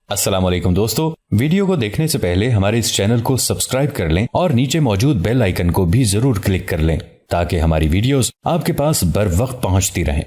السلام علیکم دوستو، ویڈیو کو دیکھنے سے پہلے ہمارے اس چینل کو سبسکرائب کر لیں اور نیچے موجود بیل آئیکن کو بھی ضرور کلک کر لیں تاکہ ہماری ویڈیوز آپ کے پاس بر وقت پہنچتی رہیں۔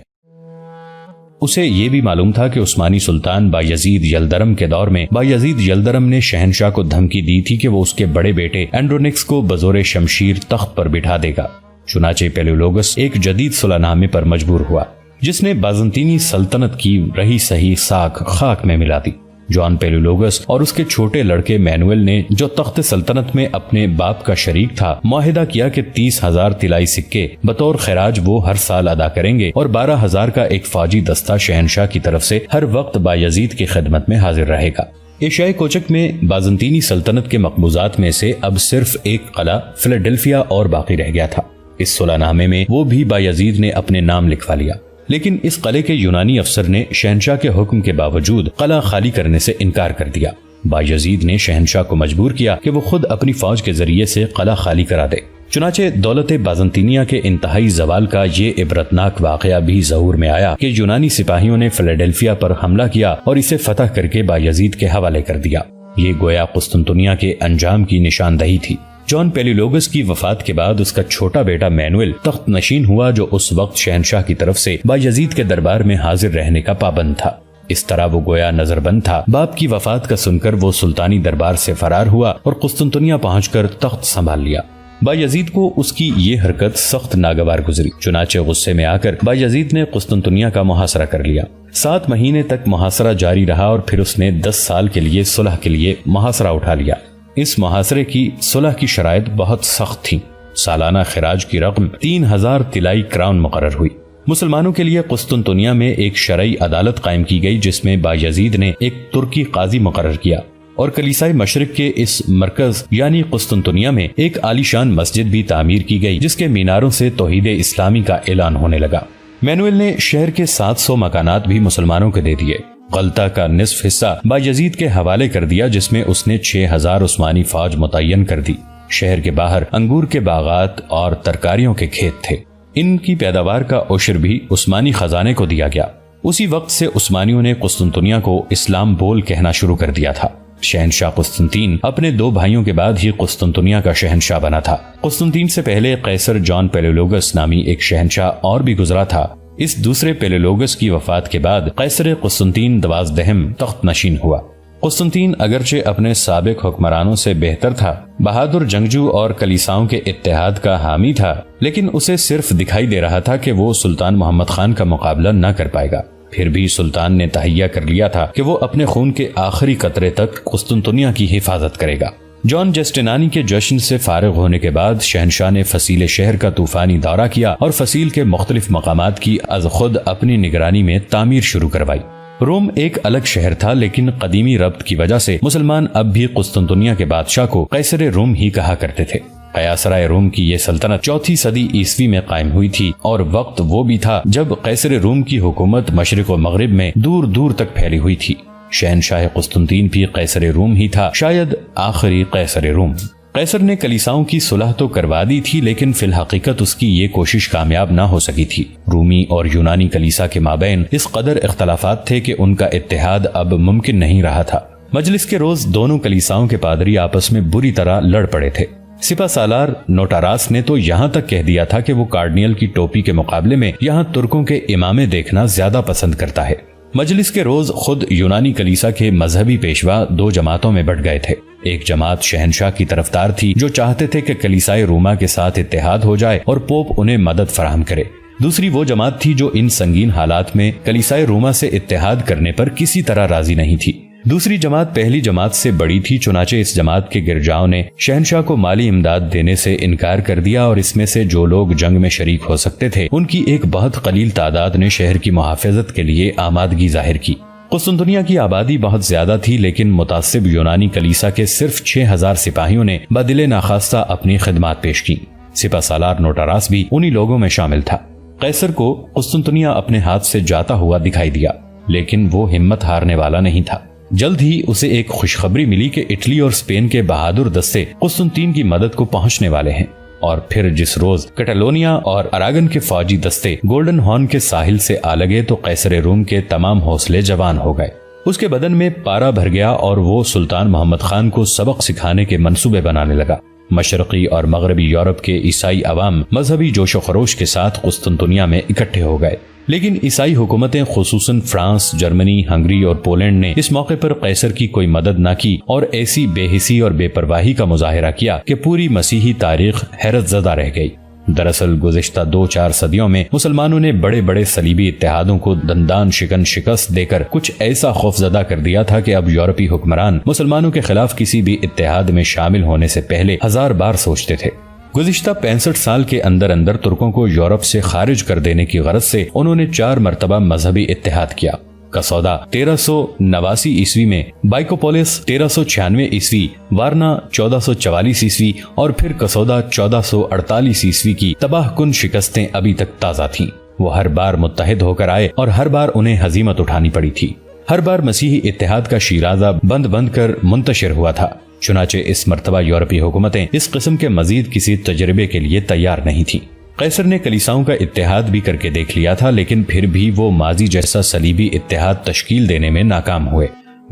اسے یہ بھی معلوم تھا کہ عثمانی سلطان بایزید یلدرم کے دور میں بایزید یلدرم نے شہنشاہ کو دھمکی دی تھی کہ وہ اس کے بڑے بیٹے اینڈرونکس کو بزور شمشیر تخت پر بٹھا دے گا۔ چنانچہ پیلیولوگس ایک جدید صلح نامے پر مجبور ہوا جس نے بازنطینی سلطنت کی رہی سہی ساکھ خاک میں ملا دی۔ جان پیلیولوگس اور اس کے چھوٹے لڑکے مینوئل نے، جو تخت سلطنت میں اپنے باپ کا شریک تھا، معاہدہ کیا کہ 30,000 طلائی سکے بطور خراج وہ ہر سال ادا کریں گے اور 12,000 کا ایک فوجی دستہ شہنشاہ کی طرف سے ہر وقت بایزید کی خدمت میں حاضر رہے گا۔ ایشیائے کوچک میں بازنطینی سلطنت کے مقبوضات میں سے اب صرف ایک قلعہ فیلاڈیلفیا اور باقی رہ گیا تھا۔ اس صلح نامے میں وہ بھی بایزید نے اپنے نام لکھوا لیا، لیکن اس قلعے کے یونانی افسر نے شہنشاہ کے حکم کے باوجود قلعہ خالی کرنے سے انکار کر دیا۔ بایزید نے شہنشاہ کو مجبور کیا کہ وہ خود اپنی فوج کے ذریعے سے قلعہ خالی کرا دے۔ چنانچہ دولت بازنطینیہ کے انتہائی زوال کا یہ عبرتناک واقعہ بھی ظہور میں آیا کہ یونانی سپاہیوں نے فیلاڈیلفیا پر حملہ کیا اور اسے فتح کر کے بایزید کے حوالے کر دیا۔ یہ گویا قسطنطنیہ کے انجام کی نشاندہی تھی۔ جان پیلیولوگس کی وفات کے بعد اس کا چھوٹا بیٹا مینوئل تخت نشین ہوا، جو اس وقت شہنشاہ کی طرف سے بایزید کے دربار میں حاضر رہنے کا پابند تھا۔ اس طرح وہ گویا نظر بند تھا۔ باپ کی وفات کا سن کر وہ سلطانی دربار سے فرار ہوا اور قسطنطنیہ پہنچ کر تخت سنبھال لیا۔ بایزید کو اس کی یہ حرکت سخت ناگوار گزری، چنانچہ غصے میں آ کر بایزید نے قسطنطنیہ کا محاصرہ کر لیا۔ 7 مہینے تک محاصرہ جاری رہا اور پھر اس نے 10 سال کے لیے صلح کے لیے محاصرہ اٹھا لیا۔ اس محاصرے کی صلح کی شرائط بہت سخت تھیں۔ سالانہ خراج کی رقم 3,000 طلائی کراؤن مقرر ہوئی۔ مسلمانوں کے لیے قسطنطنیہ میں ایک شرعی عدالت قائم کی گئی جس میں بایزید نے ایک ترکی قاضی مقرر کیا، اور کلیسائے مشرق کے اس مرکز یعنی قسطنطنیہ میں ایک عالیشان مسجد بھی تعمیر کی گئی جس کے میناروں سے توحید اسلامی کا اعلان ہونے لگا۔ مینوئل نے شہر کے 700 مکانات بھی مسلمانوں کو دے دیے۔ غلطہ کا نصف حصہ بایزید کے حوالے کر دیا، جس میں اس نے 6,000 عثمانی فوج متعین کر دی۔ شہر کے باہر انگور کے باغات اور ترکاریوں کے کھیت تھے۔ ان کی پیداوار کا عشر بھی عثمانی خزانے کو دیا گیا۔ اسی وقت سے عثمانیوں نے قسطنطنیہ کو اسلام بول کہنا شروع کر دیا تھا۔ شہنشاہ قسطنطین اپنے 2 بھائیوں کے بعد ہی قسطنطنیہ کا شہنشاہ بنا تھا۔ قسطنطین سے پہلے قیصر جان پیلیولوگس نامی ایک شہنشاہ اور بھی گزرا تھا۔ اس دوسرے پیلیولوگس کی وفات کے بعد قیصر قسطنطین 12 تخت نشین ہوا۔ قسطنطین اگرچہ اپنے سابق حکمرانوں سے بہتر تھا، بہادر جنگجو اور کلیساؤں کے اتحاد کا حامی تھا، لیکن اسے صرف دکھائی دے رہا تھا کہ وہ سلطان محمد خان کا مقابلہ نہ کر پائے گا۔ پھر بھی سلطان نے تہیہ کر لیا تھا کہ وہ اپنے خون کے آخری قطرے تک قسطنطنیہ کی حفاظت کرے گا۔ جان جسٹینانی کے جشن سے فارغ ہونے کے بعد شہنشاہ نے فصیل شہر کا طوفانی دورہ کیا اور فصیل کے مختلف مقامات کی از خود اپنی نگرانی میں تعمیر شروع کروائی۔ روم ایک الگ شہر تھا، لیکن قدیمی ربط کی وجہ سے مسلمان اب بھی قسطنطنیہ کے بادشاہ کو قیصر روم ہی کہا کرتے تھے۔ قیاصرۂ روم کی یہ سلطنت 4 صدی عیسوی میں قائم ہوئی تھی، اور وقت وہ بھی تھا جب قیصر روم کی حکومت مشرق و مغرب میں دور دور تک پھیلی ہوئی تھی۔ شہنشاہ قسطنطین بھی قیصر روم ہی تھا، شاید آخری قیصر روم۔ قیصر نے کلیساؤں کی صلح تو کروا دی تھی، لیکن فی الحقیقت اس کی یہ کوشش کامیاب نہ ہو سکی تھی۔ رومی اور یونانی کلیسا کے مابین اس قدر اختلافات تھے کہ ان کا اتحاد اب ممکن نہیں رہا تھا۔ مجلس کے روز دونوں کلیساؤں کے پادری آپس میں بری طرح لڑ پڑے تھے۔ سپہ سالار نوٹاراس نے تو یہاں تک کہہ دیا تھا کہ وہ کارڈینل کی ٹوپی کے مقابلے میں یہاں ترکوں کے امامے دیکھنا زیادہ پسند کرتا ہے۔ مجلس کے روز خود یونانی کلیسا کے مذہبی پیشوا 2 جماعتوں میں بٹ گئے تھے۔ ایک جماعت شہنشاہ کی طرفدار تھی، جو چاہتے تھے کہ کلیسائے روما کے ساتھ اتحاد ہو جائے اور پوپ انہیں مدد فراہم کرے۔ دوسری وہ جماعت تھی جو ان سنگین حالات میں کلیسائے روما سے اتحاد کرنے پر کسی طرح راضی نہیں تھی۔ دوسری جماعت پہلی جماعت سے بڑی تھی، چنانچہ اس جماعت کے گرجاؤں نے شہنشاہ کو مالی امداد دینے سے انکار کر دیا، اور اس میں سے جو لوگ جنگ میں شریک ہو سکتے تھے ان کی ایک بہت قلیل تعداد نے شہر کی محافظت کے لیے آمادگی ظاہر کی۔ قسطنطنیہ کی آبادی بہت زیادہ تھی، لیکن متعصب یونانی کلیسا کے صرف 6,000 سپاہیوں نے بدل ناخواستہ اپنی خدمات پیش کی۔ سپہ سالار نوٹاراس بھی انہی لوگوں میں شامل تھا۔ قیصر کو قسطنطنیہ اپنے ہاتھ سے جاتا ہوا دکھائی دیا، لیکن وہ ہمت ہارنے والا نہیں تھا۔ جلد ہی اسے ایک خوشخبری ملی کہ اٹلی اور اسپین کے بہادر دستے قسطنطین کی مدد کو پہنچنے والے ہیں، اور پھر جس روز کیٹالونیا اور اراگن کے فوجی دستے گولڈن ہارن کے ساحل سے آ لگے تو قیصر روم کے تمام حوصلے جوان ہو گئے۔ اس کے بدن میں پارا بھر گیا اور وہ سلطان محمد خان کو سبق سکھانے کے منصوبے بنانے لگا۔ مشرقی اور مغربی یورپ کے عیسائی عوام مذہبی جوش و خروش کے ساتھ قسطنطنیہ میں اکٹھے ہو گئے، لیکن عیسائی حکومتیں خصوصاً فرانس، جرمنی، ہنگری اور پولینڈ نے اس موقع پر قیصر کی کوئی مدد نہ کی اور ایسی بے حسی اور بے پرواہی کا مظاہرہ کیا کہ پوری مسیحی تاریخ حیرت زدہ رہ گئی۔ دراصل گزشتہ 2-4 صدیوں میں مسلمانوں نے بڑے بڑے صلیبی اتحادوں کو دندان شکن شکست دے کر کچھ ایسا خوفزدہ کر دیا تھا کہ اب یورپی حکمران مسلمانوں کے خلاف کسی بھی اتحاد میں شامل ہونے سے پہلے 1000 بار سوچتے تھے۔ گزشتہ 65 سال کے اندر اندر ترکوں کو یورپ سے خارج کر دینے کی غرض سے انہوں نے 4 مرتبہ مذہبی اتحاد کیا۔ کسودا 1389 عیسوی میں، بائکوپولس 1396 عیسوی، وارنا 1444 عیسوی اور پھر کسودا 1448 عیسوی کی تباہ کن شکستیں ابھی تک تازہ تھیں۔ وہ ہر بار متحد ہو کر آئے اور ہر بار انہیں ہزیمت اٹھانی پڑی تھی۔ ہر بار مسیحی اتحاد کا شیرازہ بند بند کر منتشر ہوا تھا۔ چنانچہ اس مرتبہ یورپی حکومتیں اس قسم کے مزید کسی تجربے کے لیے تیار نہیں تھیں۔ قیصر نے کلیساؤں کا اتحاد بھی کر کے دیکھ لیا تھا، لیکن پھر بھی وہ ماضی جیسا صلیبی اتحاد تشکیل دینے میں ناکام ہوئے۔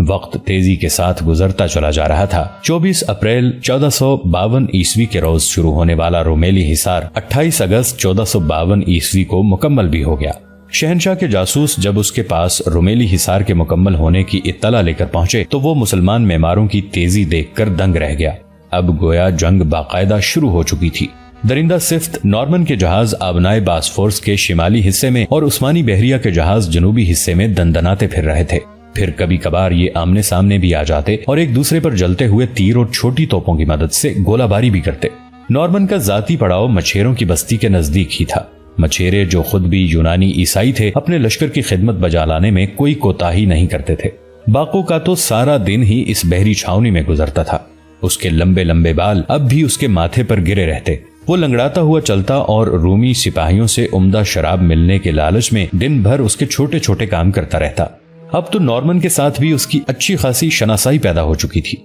وقت تیزی کے ساتھ گزرتا چلا جا رہا تھا۔ 24 اپریل 1452 عیسوی کے روز شروع ہونے والا رومیلی حصار 28 اگست 1452 عیسوی کو مکمل بھی ہو گیا۔ شہنشاہ کے جاسوس جب اس کے پاس رومیلی حصار کے مکمل ہونے کی اطلاع لے کر پہنچے تو وہ مسلمان معماروں کی تیزی دیکھ کر دنگ رہ گیا۔ اب گویا جنگ باقاعدہ شروع ہو چکی تھی۔ درندہ صفت نارمن کے جہاز آبنائے باسفورس کے شمالی حصے میں اور عثمانی بحریہ کے جہاز جنوبی حصے میں دندناتے پھر رہے تھے۔ پھر کبھی کبھار یہ آمنے سامنے بھی آ جاتے اور ایک دوسرے پر جلتے ہوئے تیر اور چھوٹی توپوں کی مدد سے گولہ باری بھی کرتے۔ نارمن کا ذاتی پڑاؤ مچھیروں کی بستی کے نزدیک ہی تھا۔ مچھیرے جو خود بھی یونانی عیسائی تھے اپنے لشکر کی خدمت بجا لانے میں کوئی کوتاہی نہیں کرتے تھے۔ باقو کا تو سارا دن ہی اس بحری چھاؤنی میں گزرتا تھا۔ اس کے لمبے لمبے بال اب بھی اس کے ماتھے پر گرے رہتے۔ وہ لنگڑاتا ہوا چلتا اور رومی سپاہیوں سے عمدہ شراب ملنے کے لالچ میں دن بھر اس کے چھوٹے چھوٹے کام کرتا رہتا۔ اب تو نارمن کے ساتھ بھی اس کی اچھی خاصی شناسائی پیدا ہو چکی تھی۔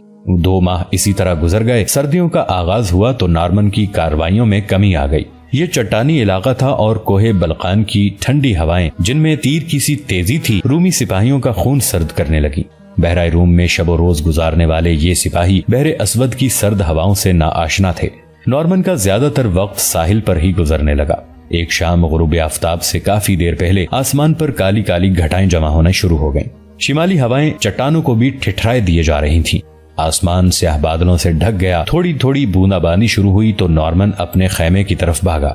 2 ماہ اسی طرح گزر گئے۔ سردیوں کا آغاز ہوا تو نارمن کی کاروائیوں میں کمی آ گئی۔ یہ چٹانی علاقہ تھا اور کوہ بلقان کی ٹھنڈی ہوائیں جن میں تیر کی سی تیزی تھی رومی سپاہیوں کا خون سرد کرنے لگی۔ بحرائے روم میں شب و روز گزارنے والے یہ سپاہی بحر اسود کی سرد ہواؤں سے ناآشنا تھے۔ نارمن کا زیادہ تر وقت ساحل پر ہی گزرنے لگا۔ ایک شام غروب آفتاب سے کافی دیر پہلے آسمان پر کالی کالی گھٹائیں جمع ہونا شروع ہو گئیں۔ شمالی ہوائیں چٹانوں کو بھی ٹھٹھرائے دیے جا رہی تھیں۔ آسمان سیاہ بادلوں سے ڈھک گیا۔ تھوڑی تھوڑی بوندا بانی شروع ہوئی تو نارمن اپنے خیمے کی طرف بھاگا۔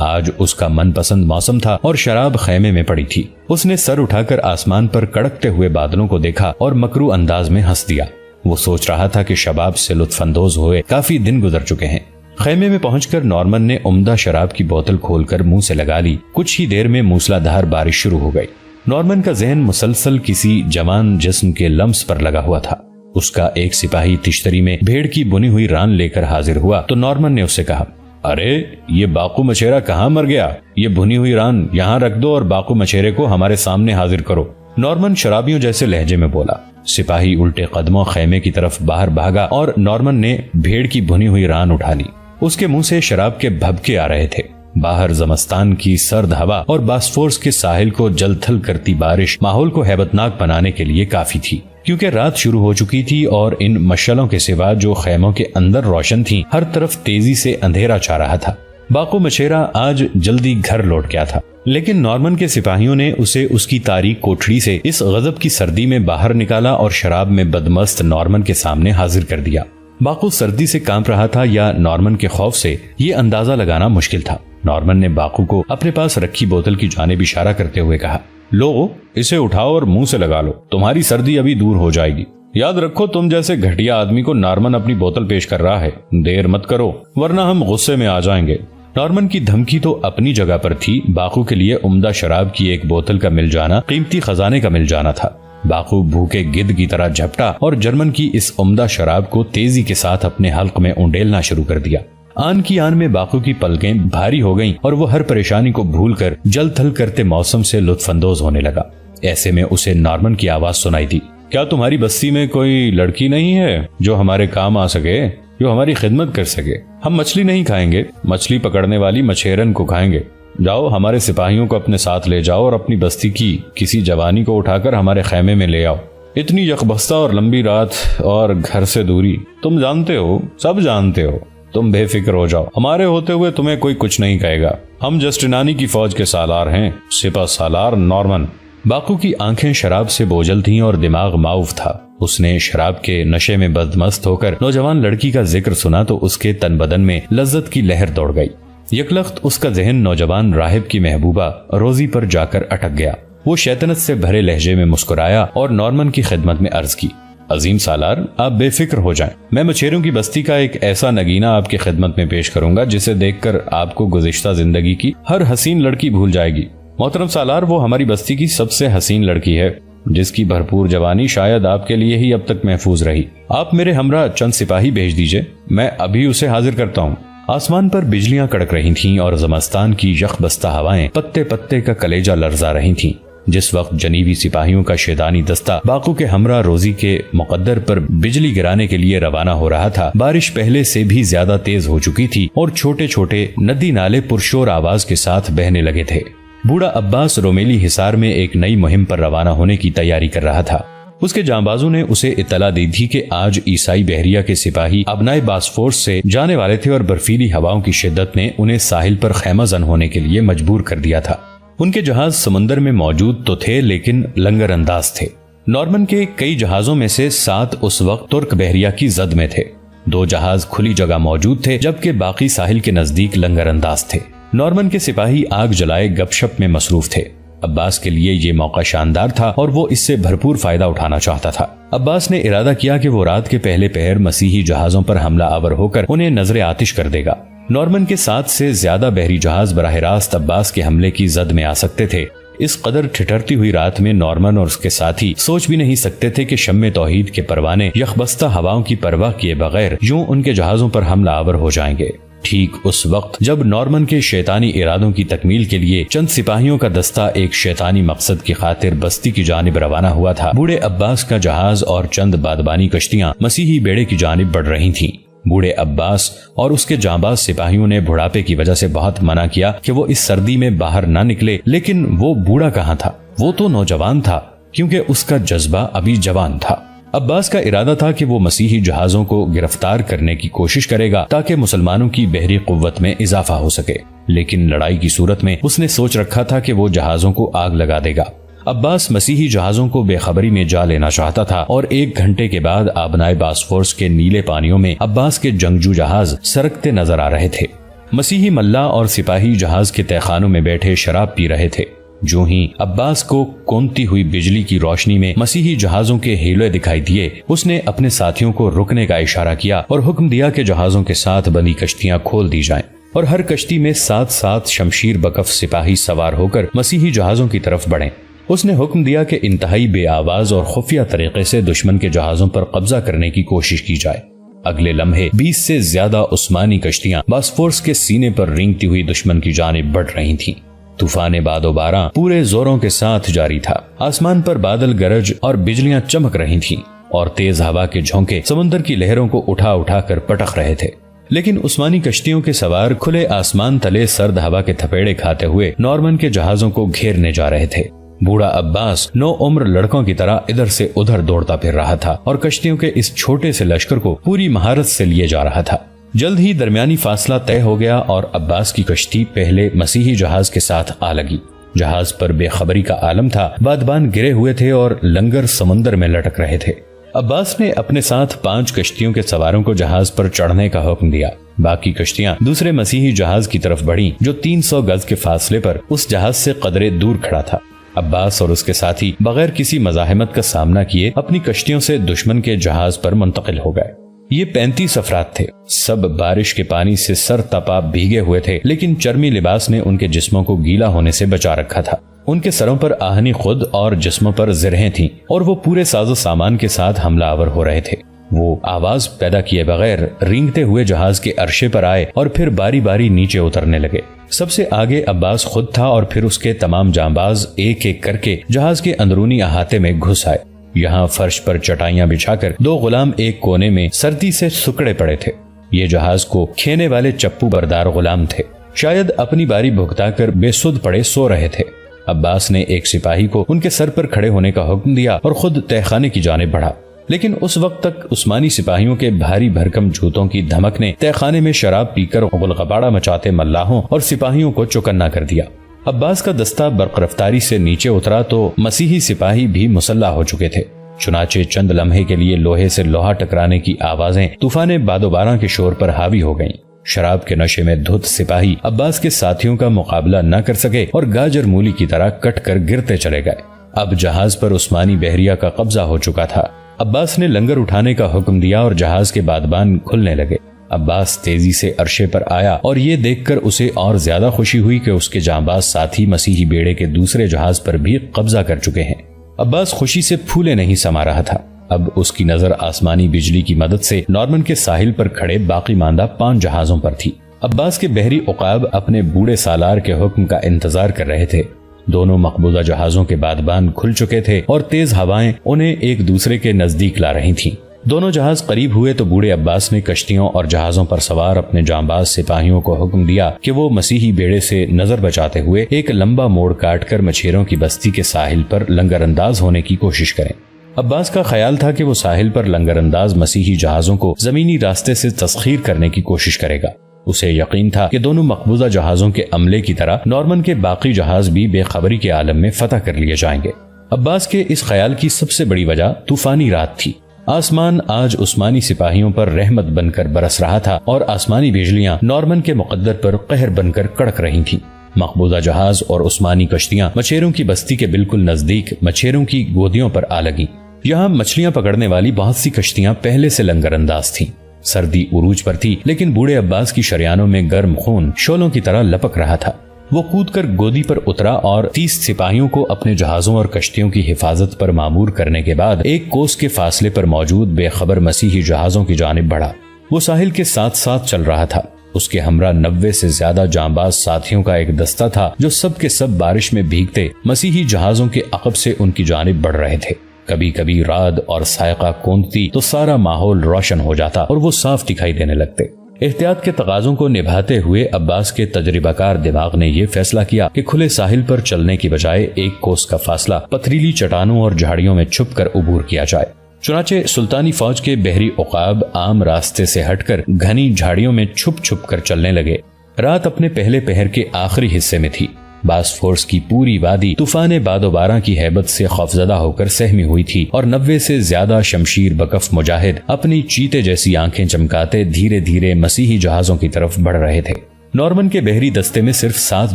آج اس کا من پسند موسم تھا اور شراب خیمے میں پڑی تھی۔ اس نے سر اٹھا کر آسمان پر کڑکتے ہوئے بادلوں کو دیکھا اور مکرو انداز میں ہنس دیا۔ وہ سوچ رہا تھا کہ شباب سے لطف اندوز ہوئے کافی دن گزر چکے ہیں۔ خیمے میں پہنچ کر نارمن نے عمدہ شراب کی بوتل کھول کر منہ سے لگا لی۔ کچھ ہی دیر میں موسلادھار بارش شروع ہو گئی۔ نارمن کا ذہن مسلسل کسی جوان جسم کے لمس پر لگا ہوا تھا۔ اس کا ایک سپاہی تشتری میں بھیڑ کی بنی ہوئی ران لے کر حاضر ہوا تو نارمن نے اس سے کہا، ارے یہ باقو مچھیرا کہاں مر گیا؟ یہ بھنی ہوئی ران یہاں رکھ دو اور باقو مچھیرے کو ہمارے سامنے حاضر کرو۔ نارمن شرابیوں جیسے لہجے میں بولا۔ سپاہی الٹے قدموں خیمے کی طرف باہر بھاگا اور نارمن نے بھیڑ کی بھنی ہوئی ران اٹھا لی۔ اس کے منہ سے شراب کے بھبکے آ رہے تھے۔ باہر زمستان کی سرد ہوا اور باسفورس کے ساحل کو جل تھل کرتی بارش ماحول کو ہیبتناک بنانے کے لیے کافی تھی، کیونکہ رات شروع ہو چکی تھی اور ان مشعلوں کے سوا جو خیموں کے اندر روشن تھیں ہر طرف تیزی سے اندھیرا چھا رہا تھا۔ باقو مچھیرا آج جلدی گھر لوٹ گیا تھا، لیکن نارمن کے سپاہیوں نے اسے اس کی تاریک کوٹھڑی سے اس غضب کی سردی میں باہر نکالا اور شراب میں بدمست نارمن کے سامنے حاضر کر دیا۔ باقو سردی سے کانپ رہا تھا یا نارمن کے خوف سے، یہ اندازہ لگانا مشکل تھا۔ نارمن نے باقو کو اپنے پاس رکھی بوتل کی جانب اشارہ کرتے ہوئے کہا، لو اسے اٹھاؤ اور منہ سے لگا لو، تمہاری سردی ابھی دور ہو جائے گی۔ یاد رکھو تم جیسے گھٹیا آدمی کو نارمن اپنی بوتل پیش کر رہا ہے، دیر مت کرو ورنہ ہم غصے میں آ جائیں گے۔ نارمن کی دھمکی تو اپنی جگہ پر تھی، باقو کے لیے عمدہ شراب کی ایک بوتل کا مل جانا قیمتی خزانے کا مل جانا تھا۔ باقو بھوکے گدھ کی طرح جھپٹا اور جرمن کی اس عمدہ شراب کو تیزی کے ساتھ اپنے حلق میں اونڈیلنا شروع کر دیا۔ آن کی آن میں باقو کی پلکیں بھاری ہو گئیں اور وہ ہر پریشانی کو بھول کر جل تھل کرتے موسم سے لطف اندوز ہونے لگا۔ ایسے میں اسے نارمن کی آواز سنائی دی، کیا تمہاری بستی میں کوئی لڑکی نہیں ہے جو ہمارے کام آ سکے، جو ہماری خدمت کر سکے؟ ہم مچھلی نہیں کھائیں گے، مچھلی پکڑنے والی مچھیرن کو کھائیں گے۔ جاؤ ہمارے سپاہیوں کو اپنے ساتھ لے جاؤ اور اپنی بستی کی کسی جوانی کو اٹھا کر ہمارے خیمے میں لے آؤ۔ اتنی یکبستہ اور لمبی رات اور گھر سے دوری، تم جانتے ہو، سب جانتے ہو، تم بے فکر ہو جاؤ، ہمارے ہوتے ہوئے تمہیں کوئی کچھ نہیں کہے گا، ہم جسٹینانی کی فوج کے سالار ہیں، سپہ سالار نارمن۔ باقو کی آنکھیں شراب سے بوجھل تھیں اور دماغ معاف تھا۔ اس نے شراب کے نشے میں بدمست ہو کر نوجوان لڑکی کا ذکر سنا تو اس کے تن بدن میں لذت کی لہر دوڑ گئی۔ یکلخت اس کا ذہن نوجوان راہب کی محبوبہ روزی پر جا کر اٹک گیا۔ وہ شیطنت سے بھرے لہجے میں مسکرایا اور نارمن کی خدمت میں عرض کی، عظیم سالار، آپ بے فکر ہو جائیں، میں مچھیروں کی بستی کا ایک ایسا نگینہ آپ کی خدمت میں پیش کروں گا جسے دیکھ کر آپ کو گزشتہ زندگی کی ہر حسین لڑکی بھول جائے گی۔ محترم سالار، وہ ہماری بستی کی سب سے حسین لڑکی ہے جس کی بھرپور جوانی شاید آپ کے لیے ہی اب تک محفوظ رہی۔ آپ میرے ہمراہ چند سپاہی بھیج دیجئے، میں ابھی اسے حاضر کرتا ہوں۔ آسمان پر بجلیاں کڑک رہی تھیں اور زمستان کی یخ بستہ ہوائیں پتے پتے کا کلیجہ لرزا رہی تھیں۔ جس وقت جنیبی سپاہیوں کا شیطانی دستہ باقو کے ہمراہ روزی کے مقدر پر بجلی گرانے کے لیے روانہ ہو رہا تھا، بارش پہلے سے بھی زیادہ تیز ہو چکی تھی اور چھوٹے چھوٹے ندی نالے پرشور آواز کے ساتھ بہنے لگے تھے۔ بوڑھا عباس رومیلی حصار میں ایک نئی مہم پر روانہ ہونے کی تیاری کر رہا تھا۔ اس کے جانبازوں نے اسے اطلاع دی تھی کہ آج عیسائی بحریہ کے سپاہی ابنائے باسفورس سے جانے والے تھے اور برفیلی ہواؤں کی شدت نے انہیں ساحل پر خیمہ زن ہونے کے لیے مجبور کر دیا تھا۔ ان کے جہاز سمندر میں موجود تو تھے لیکن لنگر انداز تھے۔ نارمن کے کئی جہازوں میں سے 7 اس وقت ترک بحریہ کی زد میں تھے۔ 2 جہاز کھلی جگہ موجود تھے جبکہ باقی ساحل کے نزدیک لنگر انداز تھے۔ نارمن کے سپاہی آگ جلائے گپ شپ میں مصروف تھے۔ عباس کے لیے یہ موقع شاندار تھا اور وہ اس سے بھرپور فائدہ اٹھانا چاہتا تھا۔ عباس نے ارادہ کیا کہ وہ رات کے پہلے پہر مسیحی جہازوں پر حملہ آور ہو کر انہیں نظر آتش کر دے گا۔ نارمن کے 7 سے زیادہ بحری جہاز براہ راست عباس کے حملے کی زد میں آ سکتے تھے۔ اس قدر ٹھٹرتی ہوئی رات میں نارمن اور اس کے ساتھی سوچ بھی نہیں سکتے تھے کہ شمع توحید کے پروانے یخبستہ ہواؤں کی پرواہ کیے بغیر یوں ان کے جہازوں پر حملہ آور ہو جائیں گے۔ ٹھیک اس وقت جب نارمن کے شیطانی ارادوں کی تکمیل کے لیے چند سپاہیوں کا دستہ ایک شیطانی مقصد کی خاطر بستی کی جانب روانہ ہوا تھا، بوڑھے عباس کا جہاز اور چند بادبانی کشتیاں مسیحی بیڑے کی جانب بڑھ رہی تھیں۔ بوڑھے عباس اور اس کے جانباز سپاہیوں نے بڑھاپے کی وجہ سے بہت منع کیا کہ وہ اس سردی میں باہر نہ نکلے، لیکن وہ بوڑھا کہاں تھا، وہ تو نوجوان تھا کیونکہ اس کا جذبہ ابھی جوان تھا۔ عباس کا ارادہ تھا کہ وہ مسیحی جہازوں کو گرفتار کرنے کی کوشش کرے گا تاکہ مسلمانوں کی بحری قوت میں اضافہ ہو سکے، لیکن لڑائی کی صورت میں اس نے سوچ رکھا تھا کہ وہ جہازوں کو آگ لگا دے گا۔ عباس مسیحی جہازوں کو بے خبری میں جا لینا چاہتا تھا اور 1 گھنٹے کے بعد آبنائے باسفورس کے نیلے پانیوں میں عباس کے جنگجو جہاز سرکتے نظر آ رہے تھے۔ مسیحی ملا اور سپاہی جہاز کے تہخانوں میں بیٹھے شراب پی رہے تھے۔ جو ہی عباس کو کونتی ہوئی بجلی کی روشنی میں مسیحی جہازوں کے ہیلے دکھائی دیے، اس نے اپنے ساتھیوں کو رکنے کا اشارہ کیا اور حکم دیا کہ جہازوں کے ساتھ بندی کشتیاں کھول دی جائیں، اور ہر کشتی میں 7 شمشیر بکف سپاہی سوار ہو کر مسیحی جہازوں کی طرف بڑھیں۔ اس نے حکم دیا کہ انتہائی بے آواز اور خفیہ طریقے سے دشمن کے جہازوں پر قبضہ کرنے کی کوشش کی جائے۔ اگلے لمحے 20 سے زیادہ عثمانی کشتیاں باسفورس کے سینے پر رینگتی ہوئی دشمن کی جانب بڑھ رہی تھیں۔ طوفان باد و باراں پورے زوروں کے ساتھ جاری تھا۔ آسمان پر بادل گرج اور بجلیاں چمک رہی تھیں اور تیز ہوا کے جھونکے سمندر کی لہروں کو اٹھا اٹھا کر پٹک رہے تھے، لیکن عثمانی کشتیوں کے سوار کھلے آسمان تلے سرد ہوا کے تھپیڑے کھاتے ہوئے نارمن کے جہازوں کو گھیرنے جا رہے تھے۔ بوڑھا عباس 9 عمر لڑکوں کی طرح ادھر سے ادھر دوڑتا پھر رہا تھا اور کشتیوں کے اس چھوٹے سے لشکر کو پوری مہارت سے لیے جا رہا تھا۔ جلد ہی درمیانی فاصلہ طے ہو گیا اور عباس کی کشتی پہلے مسیحی جہاز کے ساتھ آ لگی۔ جہاز پر بے خبری کا عالم تھا، بادبان گرے ہوئے تھے اور لنگر سمندر میں لٹک رہے تھے۔ عباس نے اپنے ساتھ 5 کشتیوں کے سواروں کو جہاز پر چڑھنے کا حکم دیا۔ باقی کشتیاں دوسرے مسیحی جہاز کی طرف بڑھیں جو 300 گز کے فاصلے پر اس جہاز سے قدرے دور کھڑا تھا۔ عباس اور اس کے ساتھی بغیر کسی مزاحمت کا سامنا کیے اپنی کشتیوں سے دشمن کے جہاز پر منتقل ہو گئے۔ یہ 35 افراد تھے، سب بارش کے پانی سے سر تپا بھیگے ہوئے تھے، لیکن چرمی لباس نے ان کے جسموں کو گیلا ہونے سے بچا رکھا تھا۔ ان کے سروں پر آہنی خود اور جسموں پر زرہیں تھیں اور وہ پورے ساز و سامان کے ساتھ حملہ آور ہو رہے تھے۔ وہ آواز پیدا کیے بغیر رینگتے ہوئے جہاز کے عرشے پر آئے اور پھر باری باری نیچے اترنے لگے۔ سب سے آگے عباس خود تھا اور پھر اس کے تمام جانباز ایک ایک کر کے جہاز کے اندرونی احاطے میں گھس آئے۔ یہاں فرش پر چٹائیاں بچھا کر 2 غلام ایک کونے میں سردی سے سکڑے پڑے تھے۔ یہ جہاز کو کھینے والے چپو بردار غلام تھے، شاید اپنی باری بھگتا کر بے سود پڑے سو رہے تھے۔ عباس نے ایک سپاہی کو ان کے سر پر کھڑے ہونے کا حکم دیا اور خود تہخانے کی جانب بڑھا، لیکن اس وقت تک عثمانی سپاہیوں کے بھاری بھرکم جوتوں کی دھمک نے تہخانے میں شراب پی کر غلغباڑہ مچاتے ملاحوں اور سپاہیوں کو چوکنا کر دیا۔ عباس کا دستہ برق رفتاری سے نیچے اترا تو مسیحی سپاہی بھی مسلح ہو چکے تھے۔ چنانچہ چند لمحے کے لیے لوہے سے لوہا ٹکرانے کی آوازیں طوفان باد و باراں کے شور پر حاوی ہو گئیں۔ شراب کے نشے میں دھت سپاہی عباس کے ساتھیوں کا مقابلہ نہ کر سکے اور گاجر مولی کی طرح کٹ کر گرتے چلے گئے۔ اب جہاز پر عثمانی بحریہ کا قبضہ ہو چکا تھا۔ عباس نے لنگر اٹھانے کا حکم دیا اور جہاز کے بادبان کھلنے لگے۔ عباس تیزی سے عرشے پر آیا اور یہ دیکھ کر اسے اور زیادہ خوشی ہوئی کہ اس کے جانباز ساتھی مسیحی بیڑے کے دوسرے جہاز پر بھی قبضہ کر چکے ہیں۔ عباس خوشی سے پھولے نہیں سما رہا تھا۔ اب اس کی نظر آسمانی بجلی کی مدد سے نارمن کے ساحل پر کھڑے باقی ماندہ 5 جہازوں پر تھی۔ عباس کے بحری عقاب اپنے بوڑھے سالار کے حکم کا انتظار کر رہے تھے۔ دونوں مقبوضہ جہازوں کے بادبان کھل چکے تھے اور تیز ہوائیں انہیں ایک دوسرے کے نزدیک لا رہی تھیں۔ دونوں جہاز قریب ہوئے تو بوڑھے عباس نے کشتیوں اور جہازوں پر سوار اپنے جانباز سپاہیوں کو حکم دیا کہ وہ مسیحی بیڑے سے نظر بچاتے ہوئے ایک لمبا موڑ کاٹ کر مچھیروں کی بستی کے ساحل پر لنگر انداز ہونے کی کوشش کریں۔ عباس کا خیال تھا کہ وہ ساحل پر لنگر انداز مسیحی جہازوں کو زمینی راستے سے تسخیر کرنے کی کوشش کرے گا۔ اسے یقین تھا کہ دونوں مقبوضہ جہازوں کے عملے کی طرح نارمن کے باقی جہاز بھی بے خبری کے عالم میں فتح کر لیے جائیں گے۔ عباس کے اس خیال کی سب سے بڑی وجہ طوفانی رات تھی۔ آسمان آج عثمانی سپاہیوں پر رحمت بن کر برس رہا تھا اور آسمانی بجلیاں نارمن کے مقدر پر قہر بن کر کڑک رہی تھیں۔ مقبوضہ جہاز اور عثمانی کشتیاں مچھیروں کی بستی کے بالکل نزدیک مچھیروں کی گودیوں پر آ لگیں۔ یہاں مچھلیاں پکڑنے والی بہت سی کشتیاں پہلے سے لنگر انداز تھیں۔ سردی عروج پر تھی، لیکن بوڑھے عباس کی شریانوں میں گرم خون شعلوں کی طرح لپک رہا تھا۔ وہ کود کر گودی پر اترا اور 30 سپاہیوں کو اپنے جہازوں اور کشتیوں کی حفاظت پر مامور کرنے کے بعد ایک کوس کے فاصلے پر موجود بے خبر مسیحی جہازوں کی جانب بڑھا۔ وہ ساحل کے ساتھ ساتھ چل رہا تھا۔ اس کے ہمراہ 90 سے زیادہ جانباز ساتھیوں کا ایک دستہ تھا جو سب کے سب بارش میں بھیگتے مسیحی جہازوں کے عقب سے ان کی جانب بڑھ رہے تھے۔ کبھی کبھی رعد اور صاعقہ کونتی تو سارا ماحول روشن ہو جاتا اور وہ صاف دکھائی دینے لگتے۔ احتیاط کے تقاضوں کو نبھاتے ہوئے عباس کے تجربہ کار دماغ نے یہ فیصلہ کیا کہ کھلے ساحل پر چلنے کی بجائے ایک کوس کا فاصلہ پتھریلی چٹانوں اور جھاڑیوں میں چھپ کر عبور کیا جائے۔ چنانچہ سلطانی فوج کے بحری عقاب عام راستے سے ہٹ کر گھنی جھاڑیوں میں چھپ چھپ کر چلنے لگے۔ رات اپنے پہلے پہر کے آخری حصے میں تھی۔ باس فورس کی پوری وادی طوفان باد و باراں کی ہیبت سے خوفزدہ ہو کر سہمی ہوئی تھی اور 90 سے زیادہ شمشیر بکف مجاہد اپنی چیتے جیسی آنکھیں چمکاتے دھیرے دھیرے مسیحی جہازوں کی طرف بڑھ رہے تھے۔ نارمن کے بحری دستے میں صرف 7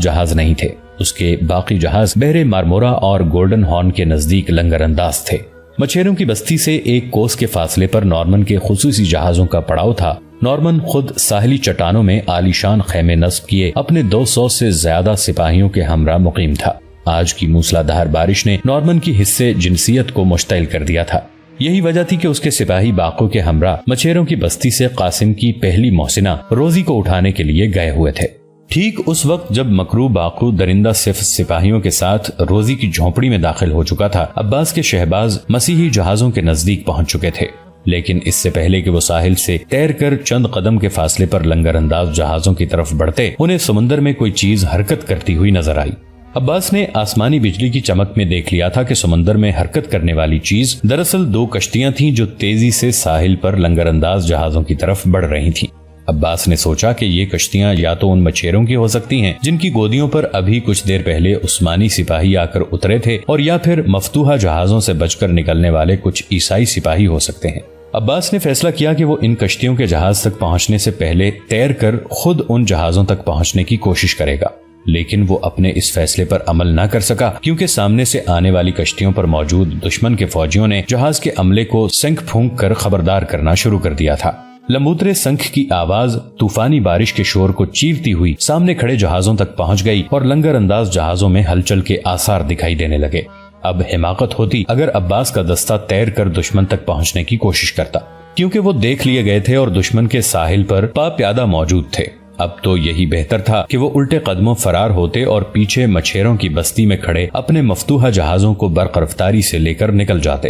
جہاز نہیں تھے، اس کے باقی جہاز بحر مارمورا اور گولڈن ہارن کے نزدیک لنگر انداز تھے۔ مچھیروں کی بستی سے ایک کوس کے فاصلے پر نارمن کے خصوصی جہازوں کا پڑاؤ تھا۔ نارمن خود ساحلی چٹانوں میں عالیشان خیمے نصب کیے اپنے 200 سے زیادہ سپاہیوں کے ہمراہ مقیم تھا۔ آج کی موسلادھار بارش نے نارمن کی حصے جنسیت کو مشتعل کر دیا تھا۔ یہی وجہ تھی کہ اس کے سپاہی باقوں کے ہمراہ مچھیروں کی بستی سے قاسم کی پہلی محسنہ روزی کو اٹھانے کے لیے گئے ہوئے تھے۔ ٹھیک اس وقت جب مکرو باقو درندہ صرف سپاہیوں کے ساتھ روزی کی جھونپڑی میں داخل ہو چکا تھا، عباس کے شہباز مسیحی جہازوں کے نزدیک پہنچ چکے تھے۔ لیکن اس سے پہلے کہ وہ ساحل سے تیر کر چند قدم کے فاصلے پر لنگر انداز جہازوں کی طرف بڑھتے، انہیں سمندر میں کوئی چیز حرکت کرتی ہوئی نظر آئی۔ عباس نے آسمانی بجلی کی چمک میں دیکھ لیا تھا کہ سمندر میں حرکت کرنے والی چیز دراصل 2 کشتیاں تھیں جو تیزی سے ساحل پر لنگر انداز جہازوں کی طرف بڑھ رہی تھیں۔ عباس نے سوچا کہ یہ کشتیاں یا تو ان مچھیروں کی ہو سکتی ہیں جن کی گودیوں پر ابھی کچھ دیر پہلے عثمانی سپاہی آ کر اترے تھے، اور یا پھر مفتوحہ جہازوں سے بچ کر نکلنے والے کچھ عیسائی سپاہی ہو سکتے ہیں۔ عباس نے فیصلہ کیا کہ وہ ان کشتیوں کے جہاز تک پہنچنے سے پہلے تیر کر خود ان جہازوں تک پہنچنے کی کوشش کرے گا، لیکن وہ اپنے اس فیصلے پر عمل نہ کر سکا کیونکہ سامنے سے آنے والی کشتیوں پر موجود دشمن کے فوجیوں نے جہاز کے عملے کو سنک پھونک کر خبردار کرنا شروع کر دیا تھا۔ لمبوترے سنکھ کی آواز طوفانی بارش کے شور کو چیرتی ہوئی سامنے کھڑے جہازوں تک پہنچ گئی اور لنگر انداز جہازوں میں ہلچل کے آثار دکھائی دینے لگے۔ اب حماقت ہوتی اگر عباس کا دستہ تیر کر دشمن تک پہنچنے کی کوشش کرتا، کیونکہ وہ دیکھ لیے گئے تھے اور دشمن کے ساحل پر پا پیادہ موجود تھے۔ اب تو یہی بہتر تھا کہ وہ الٹے قدموں فرار ہوتے اور پیچھے مچھیروں کی بستی میں کھڑے اپنے مفتوحہ جہازوں کو برق رفتاری سے لے کر نکل جاتے۔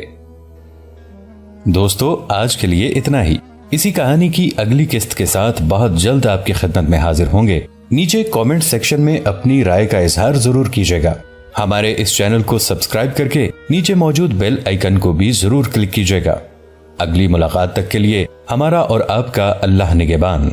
دوستو، آج کے لیے اتنا ہی۔ اسی کہانی کی اگلی قسط کے ساتھ بہت جلد آپ کی خدمت میں حاضر ہوں گے۔ نیچے کامنٹ سیکشن میں اپنی رائے کا اظہار ضرور کیجیے گا۔ ہمارے اس چینل کو سبسکرائب کر کے نیچے موجود بیل آئیکن کو بھی ضرور کلک کیجیے گا۔ اگلی ملاقات تک کے لیے ہمارا اور آپ کا اللہ نگہبان۔